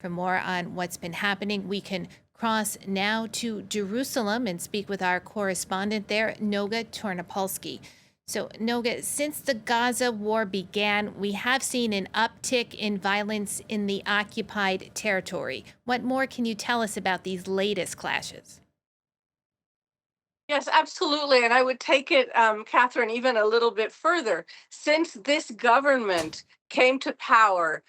For more on what's been happening, we can cross now to Jerusalem and speak with our correspondent there, Noga Tornopolsky. So, Noga, since the Gaza war began, we have seen an uptick in violence in the occupied territory. What more can you tell us about these latest clashes? Yes, absolutely. And I would take it, Catherine, even a little bit further. Since this government came to power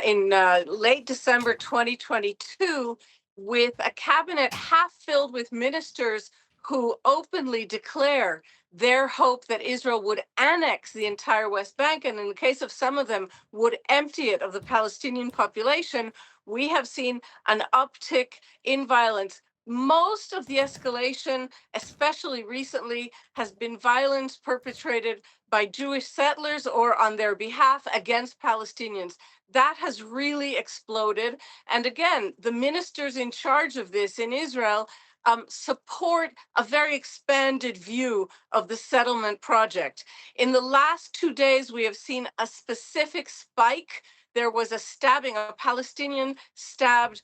in late December 2022, with a cabinet half filled with ministers who openly declare their hope that Israel would annex the entire West Bank, and in the case of some of them, would empty it of the Palestinian population, we have seen an uptick in violence. Most of the escalation, especially recently, has been violence perpetrated by Jewish settlers or on their behalf against Palestinians. That has really exploded. And again, the ministers in charge of this in Israel support a very expanded view of the settlement project. In the last 2 days, we have seen a specific spike. There was a stabbing, a Palestinian stabbed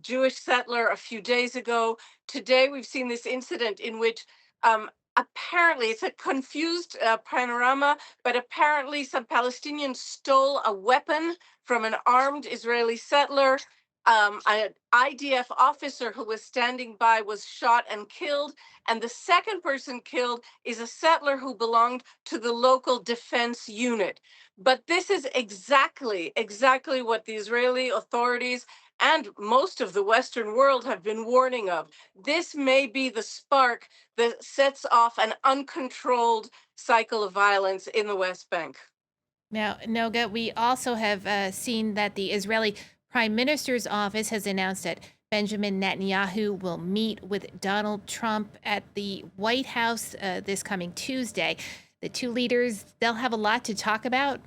Jewish settler a few days ago. Today, we've seen this incident in which apparently it's a confused panorama, but apparently some Palestinians stole a weapon from an armed Israeli settler. An IDF officer who was standing by was shot and killed. And the second person killed is a settler who belonged to the local defense unit. But this is exactly what the Israeli authorities and most of the Western world have been warning of. This may be the spark that sets off an uncontrolled cycle of violence in the West Bank. Now, Noga, we also have seen that the Israeli Prime Minister's office has announced that Benjamin Netanyahu will meet with Donald Trump at the White House this coming Tuesday. The two leaders, they'll have a lot to talk about.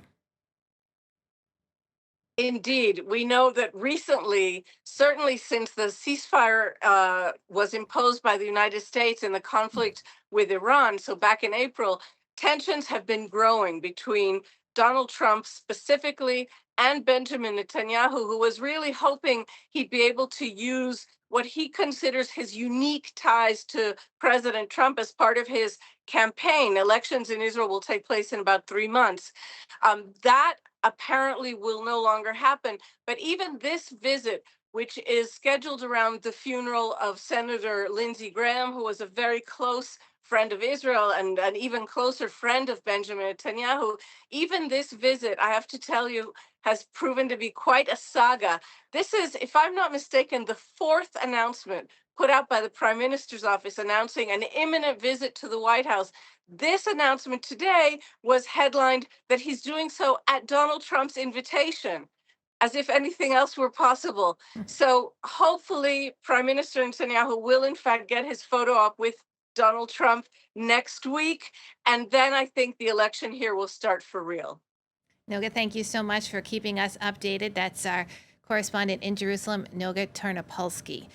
Indeed, we know that recently, certainly since the ceasefire was imposed by the United States in the conflict with Iran, so back in April, tensions have been growing between Donald Trump specifically and Benjamin Netanyahu, who was really hoping he'd be able to use what he considers his unique ties to President Trump as part of his campaign. Elections in Israel will take place in about 3 months. That apparently will no longer happen. But even this visit, which is scheduled around the funeral of Senator Lindsey Graham, who was a very close friend of Israel and an even closer friend of Benjamin Netanyahu, even this visit, I have to tell you, has proven to be quite a saga. This is, if I'm not mistaken, the fourth announcement put out by the Prime Minister's office announcing an imminent visit to the White House. This announcement today was headlined that he's doing so at Donald Trump's invitation, as if anything else were possible. So hopefully, Prime Minister Netanyahu will, in fact, get his photo op with Donald Trump next week. And then I think the election here will start for real. Noga, thank you so much for keeping us updated. That's our correspondent in Jerusalem, Noga Ternopolsky.